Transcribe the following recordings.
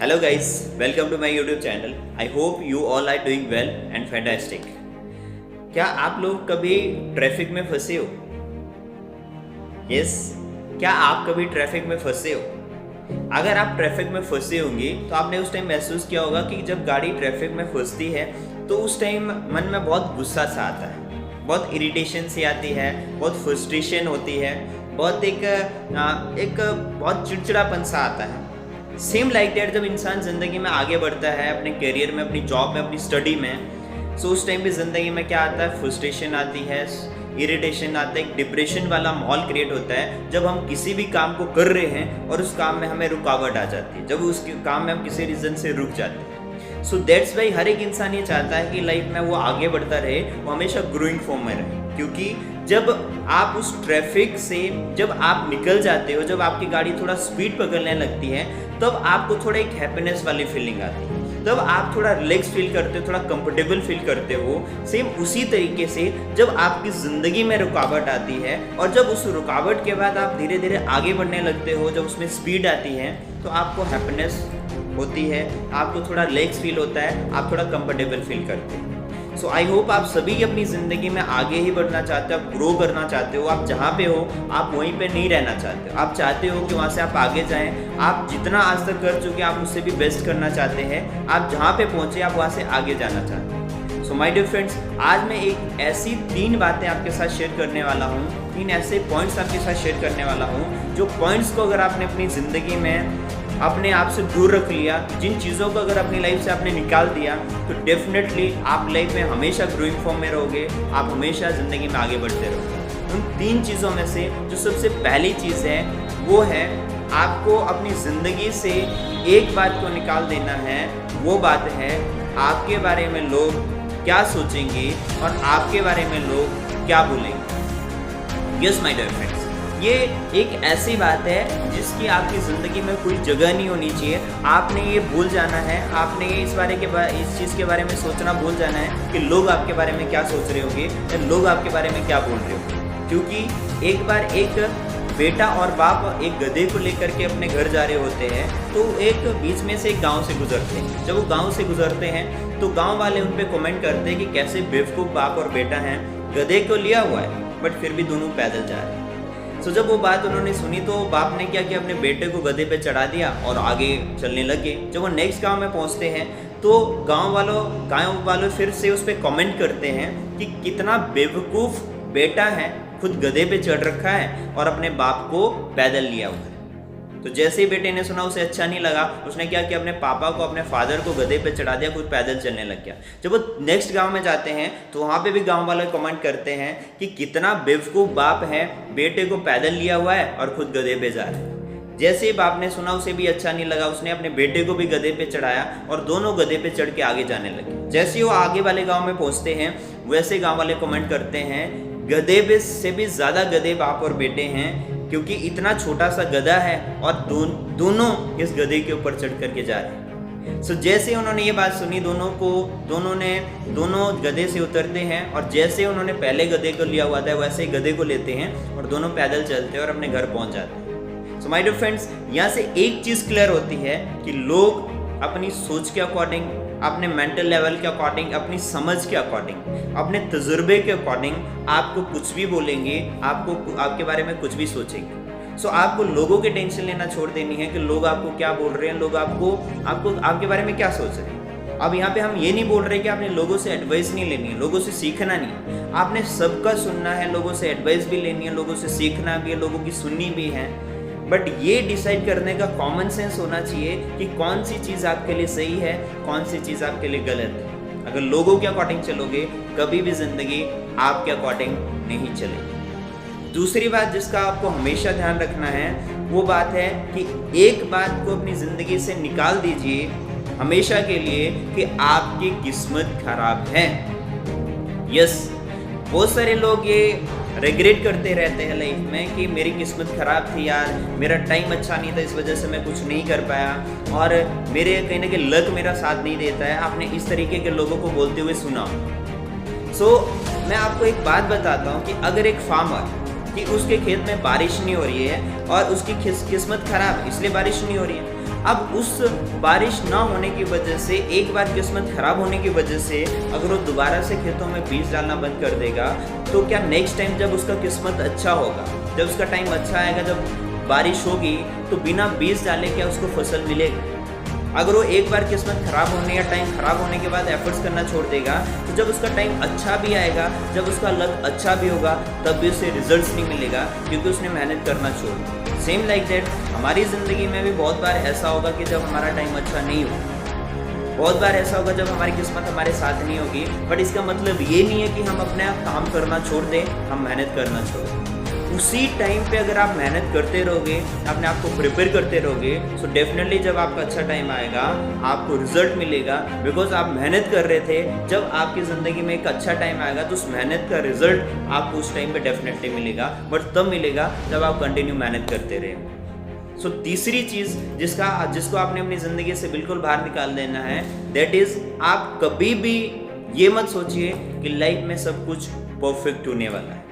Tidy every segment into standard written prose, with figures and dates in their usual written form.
Hello guys, welcome to my YouTube channel. I hope you all are doing well and fantastic. क्या आप लोग कभी traffic में फंसे हो? क्या आप कभी ट्रैफिक में फंसे हो? अगर आप ट्रैफिक में फंसे होंगे तो आपने उस टाइम महसूस किया होगा कि जब गाड़ी ट्रैफिक में फंसती है तो उस टाइम मन में बहुत गुस्सा सा आता है, बहुत इरिटेशन सी आती है, बहुत फ्रस्ट्रेशन होती है, बहुत एक बहुत चिड़चिड़ापन सा आता है। सेम लाइक दैट जब इंसान ज़िंदगी में आगे बढ़ता है, अपने करियर में, अपनी जॉब में, अपनी स्टडी में, सो उस टाइम भी ज़िंदगी में क्या आता है, फ्रस्ट्रेशन आती है, इरिटेशन आता है, एक डिप्रेशन वाला माहौल क्रिएट होता है जब हम किसी भी काम को कर रहे हैं और उस काम में हमें रुकावट आ जाती है, जब उस काम में हम किसी रीज़न से रुक जाते हैं। सो दैट्स वाई हर एक इंसान ये चाहता है कि लाइफ में वो आगे बढ़ता रहे, वो हमेशा ग्रोइंग फॉर्म में रहे, क्योंकि जब आप उस ट्रैफिक से जब आप निकल जाते हो, जब आपकी गाड़ी थोड़ा स्पीड पकड़ने लगती है, तब आपको थोड़ा एक हैप्पीनेस वाली फीलिंग आती है, तब आप थोड़ा रिलैक्स फील करते हो, थोड़ा कंफर्टेबल फील करते हो। सेम उसी तरीके से जब आपकी ज़िंदगी में रुकावट आती है और जब उस रुकावट के बाद आप धीरे धीरे आगे बढ़ने लगते हो, जब उसमें स्पीड आती है तो आपको हैप्पीनेस होती है, आपको थोड़ा रिलैक्स फील होता है, आप थोड़ा कंफर्टेबल फील करते हैं। सो आई होप आप सभी अपनी ज़िंदगी में आगे ही बढ़ना चाहते हो, आप ग्रो करना चाहते हो, आप जहाँ पे हो आप वहीं पे नहीं रहना चाहते हो, आप चाहते हो कि वहाँ से आप आगे जाएं, आप जितना आज तक कर चुके हैं आप उससे भी बेस्ट करना चाहते हैं, आप जहाँ पे पहुँचे आप वहाँ से आगे जाना चाहते हैं। सो माय डियर फ्रेंड्स, आज मैं एक ऐसी 3 बातें आपके साथ शेयर करने वाला हूँ, 3 ऐसे पॉइंट्स आपके साथ शेयर करने वाला हूँ, जो पॉइंट्स को अगर आपने अपनी ज़िंदगी में अपने आप से दूर रख लिया, जिन चीज़ों को अगर अपनी लाइफ से आपने निकाल दिया, तो डेफिनेटली आप लाइफ में हमेशा ग्रोइंग फॉर्म में रहोगे, आप हमेशा ज़िंदगी में आगे बढ़ते रहोगे। उन 3 चीज़ों में से जो सबसे पहली चीज़ है वो है आपको अपनी ज़िंदगी से एक बात को निकाल देना है। वो बात है आपके बारे में लोग क्या सोचेंगे और आपके बारे में लोग क्या बोलेंगे। यस माय डियर फ्रेंड्स, ये एक ऐसी बात है जिसकी आपकी ज़िंदगी में कोई जगह नहीं होनी चाहिए। आपने ये भूल जाना है, आपने ये इस चीज़ के बारे में सोचना भूल जाना है कि लोग आपके बारे में क्या सोच रहे होंगे या लोग आपके बारे में क्या बोल रहे होंगे। क्योंकि एक बार एक बेटा और बाप एक गधे को लेकर के अपने घर जा रहे होते हैं, तो एक बीच में से एक गाँव से गुजरते हैं। जब वो गाँव से गुजरते हैं तो गाँव वाले उन पर कमेंट करते हैं कि कैसे बेवकूफ़ बाप और बेटा हैं, गधे को लिया हुआ है बट फिर भी दोनों पैदल जा रहे हैं। सो जब वो बात उन्होंने सुनी तो बाप ने क्या किया, अपने बेटे को गधे पे चढ़ा दिया और आगे चलने लगे। जब वो नेक्स्ट गांव में पहुंचते हैं तो गांव वालों फिर से उस पर कमेंट करते हैं कि कितना बेवकूफ़ बेटा है, खुद गधे पे चढ़ रखा है और अपने बाप को पैदल लिया हुआ है। तो जैसे ही बेटे ने सुना उसे अच्छा नहीं लगा, उसने क्या किया, अपने पापा को, अपने फादर को गधे पे चढ़ा दिया, खुद पैदल चलने लग गया। जब वो नेक्स्ट गांव में जाते हैं तो वहाँ पे भी गांव वाले कमेंट करते हैं कि कितना बेवकूफ़ बाप है, बेटे को पैदल लिया हुआ है और खुद गधे पे जा रहा है। जैसे ही बाप ने सुना उसे भी अच्छा नहीं लगा, उसने अपने बेटे को भी गधे पे चढ़ाया और दोनों गधे पे चढ़ के आगे जाने लगे। जैसे ही वो आगे वाले गाँव में पहुँचते हैं वैसे गाँव वाले कमेंट करते हैं गधे पे से भी ज़्यादा गधे बाप और बेटे हैं, क्योंकि इतना छोटा सा गधा है और दोनों इस गधे के ऊपर चढ़ करके जा रहे हैं। सो जैसे उन्होंने ये बात सुनी, दोनों गधे से उतरते हैं और जैसे उन्होंने पहले गधे को लिया हुआ था वैसे ही गधे को लेते हैं और दोनों पैदल चलते हैं और अपने घर पहुंच जाते हैं। सो माय डियर फ्रेंड्स, यहाँ से एक चीज़ क्लियर होती है कि लोग अपनी सोच के अकॉर्डिंग, अपने मेंटल लेवल के अकॉर्डिंग, अपनी समझ के अकॉर्डिंग, अपने तजुर्बे के अकॉर्डिंग आपको कुछ भी बोलेंगे, आपके बारे में कुछ भी सोचेंगे। सो आपको लोगों की टेंशन लेना छोड़ देनी है कि लोग आपको क्या बोल रहे हैं, लोग आपके बारे में क्या सोच रहे हैं। अब यहाँ पे हम ये नहीं बोल रहे कि आपने लोगों से एडवाइस नहीं लेनी है, लोगों से सीखना नहीं है, आपने सबका सुनना है, लोगों से एडवाइस भी लेनी है, लोगों से सीखना भी है, लोगों की सुननी भी है। बट ये डिसाइड करने का कॉमन सेंस होना चाहिए कि कौन सी चीज़ आपके लिए सही है, कौन सी चीज़ आपके लिए गलत है। अगर लोगों के अकॉर्डिंग चलोगे कभी भी ज़िंदगी आपके अकॉर्डिंग नहीं चलेगी। दूसरी बात जिसका आपको हमेशा ध्यान रखना है वो बात है कि एक बात को अपनी ज़िंदगी से निकाल दीजिए हमेशा के लिए कि आपकी किस्मत खराब है। यस, बहुत सारे लोग ये रिग्रेट करते रहते हैं लाइफ में कि मेरी किस्मत ख़राब थी यार, मेरा टाइम अच्छा नहीं था, इस वजह से मैं कुछ नहीं कर पाया और मेरे कहीं ना कहीं लक मेरा साथ नहीं देता है। आपने इस तरीके के लोगों को बोलते हुए सुना। सो मैं आपको एक बात बताता हूँ कि अगर एक फार्मर कि उसके खेत में बारिश नहीं हो रही है और उसकी किस्मत खराब है इसलिए बारिश नहीं हो रही है। अब उस बारिश ना होने की वजह से, एक बार किस्मत खराब होने की वजह से अगर वो दोबारा से खेतों में बीज डालना बंद कर देगा तो क्या नेक्स्ट टाइम जब उसका किस्मत अच्छा होगा, जब उसका टाइम अच्छा आएगा, जब बारिश होगी तो बिना बीज डाले क्या उसको फसल मिलेगी? अगर वो एक बार किस्मत खराब होने या टाइम खराब होने के बाद एफर्ट्स करना छोड़ देगा तो जब उसका टाइम अच्छा भी आएगा, जब उसका लक अच्छा भी होगा, तब भी उसे रिजल्ट्स नहीं मिलेगा क्योंकि उसने मेहनत करना छोड़ दिया। सेम लाइक दैट हमारी ज़िंदगी में भी बहुत बार ऐसा होगा कि जब हमारा टाइम अच्छा नहीं होगा, बहुत बार ऐसा होगा जब हमारी किस्मत हमारे साथ नहीं होगी। बट इसका मतलब ये नहीं है कि हम अपने काम करना छोड़ दें, हम मेहनत करना छोड़ दें। उसी टाइम पे अगर आप मेहनत करते रहोगे, अपने आप को प्रिपेयर करते रहोगे, सो डेफिनेटली जब आपका अच्छा टाइम आएगा आपको रिजल्ट मिलेगा, बिकॉज आप मेहनत कर रहे थे। जब आपकी ज़िंदगी में एक अच्छा टाइम आएगा तो उस मेहनत का रिजल्ट आपको उस टाइम पे डेफिनेटली मिलेगा, बट तब मिलेगा जब आप कंटिन्यू मेहनत करते रहे। सो तीसरी चीज़ जिसको आपने अपनी ज़िंदगी से बिल्कुल बाहर निकाल देना है, दैट इज़ आप कभी भी ये मत सोचिए कि लाइफ में सब कुछ परफेक्ट होने वाला है,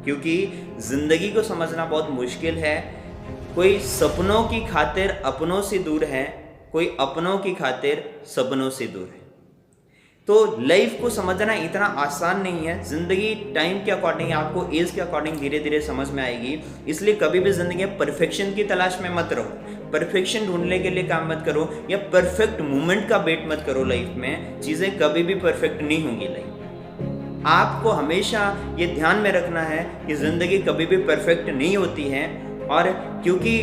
क्योंकि ज़िंदगी को समझना बहुत मुश्किल है। कोई सपनों की खातिर अपनों से दूर है, कोई अपनों की खातिर सपनों से दूर है। तो लाइफ को समझना इतना आसान नहीं है। ज़िंदगी टाइम के अकॉर्डिंग, आपको एज के अकॉर्डिंग धीरे धीरे समझ में आएगी। इसलिए कभी भी ज़िंदगी में परफेक्शन की तलाश में मत रहो, परफेक्शन ढूंढने के लिए काम मत करो, या परफेक्ट मोमेंट का वेट मत करो। लाइफ में चीज़ें कभी भी परफेक्ट नहीं होंगी। लाइफ आपको हमेशा ये ध्यान में रखना है कि ज़िंदगी कभी भी परफेक्ट नहीं होती है, और क्योंकि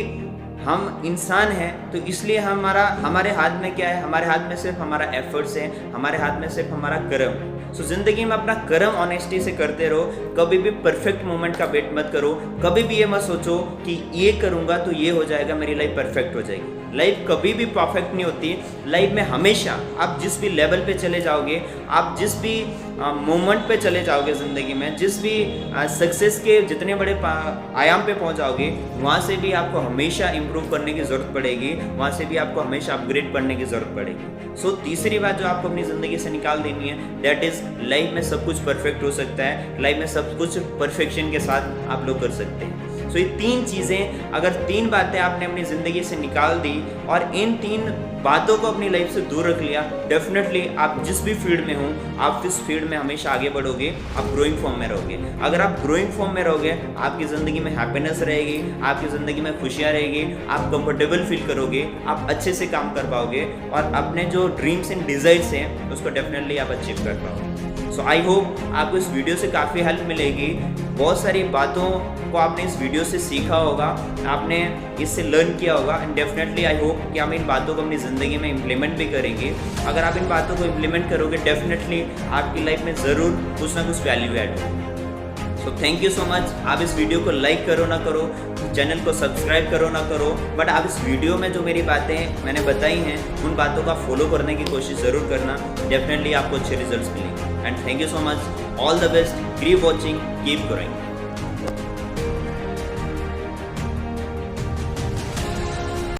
हम इंसान हैं तो इसलिए हमारे हाथ में क्या है, हमारे हाथ में सिर्फ हमारा एफर्ट्स है, हमारे हाथ में सिर्फ हमारा कर्म। सो ज़िंदगी में अपना कर्म ऑनेस्टी से करते रहो, कभी भी परफेक्ट मोमेंट का वेट मत करो। कभी भी ये मत सोचो कि ये करूँगा तो ये हो जाएगा, मेरी लाइफ परफेक्ट हो जाएगी। लाइफ कभी भी परफेक्ट नहीं होती। लाइफ में हमेशा आप जिस भी लेवल पे चले जाओगे, आप जिस भी मोमेंट पे चले जाओगे ज़िंदगी में, जिस भी सक्सेस के जितने बड़े आयाम पे पहुंच जाओगे, वहाँ से भी आपको हमेशा इम्प्रूव करने की ज़रूरत पड़ेगी, वहाँ से भी आपको हमेशा अपग्रेड करने की ज़रूरत पड़ेगी। सो तीसरी बात जो आपको अपनी ज़िंदगी से निकाल देनी है, दैट इज़ लाइफ में सब कुछ परफेक्ट हो सकता है। लाइफ में सब कुछ परफेक्शन के साथ आप लोग कर सकते हैं। सो ये तीन चीज़ें, अगर तीन बातें आपने अपनी ज़िंदगी से निकाल दी और इन तीन बातों को अपनी लाइफ से दूर रख लिया, डेफिनेटली आप जिस भी फील्ड में हो, आप इस फील्ड में हमेशा आगे बढ़ोगे, आप ग्रोइंग फॉर्म में रहोगे। अगर आप ग्रोइंग फॉर्म में रहोगे, आपकी ज़िंदगी में हैप्पीनेस रहेगी, आपकी ज़िंदगी में खुशियाँ रहेगी, आप कंफर्टेबल फील करोगे, आप अच्छे से काम कर पाओगे और अपने जो ड्रीम्स एंड डिज़ायर्स हैं उसको डेफिनेटली आप अचीव कर पाओगे। सो आई होप आपको इस वीडियो से काफ़ी हेल्प मिलेगी। बहुत सारी बातों को आपने इस वीडियो से सीखा होगा, आपने इससे लर्न किया होगा, एंड डेफिनेटली आई होप कि हम इन बातों को अपनी ज़िंदगी में इम्प्लीमेंट भी करेंगे। अगर आप इन बातों को इम्प्लीमेंट करोगे, डेफिनेटली आपकी लाइफ में ज़रूर कुछ ना कुछ वैल्यू ऐड होगा। So thank you so much. आप इस वीडियो को लाइक करो ना करो, चैनल को सब्सक्राइब करो ना करो, बट आप इस वीडियो में जो मेरी बातें मैंने बताई हैं उन बातों का फॉलो करने की कोशिश ज़रूर करना। डेफिनेटली आपको अच्छे रिजल्ट्स मिलेंगे। And thank you so much. All the best. Keep watching, keep growing.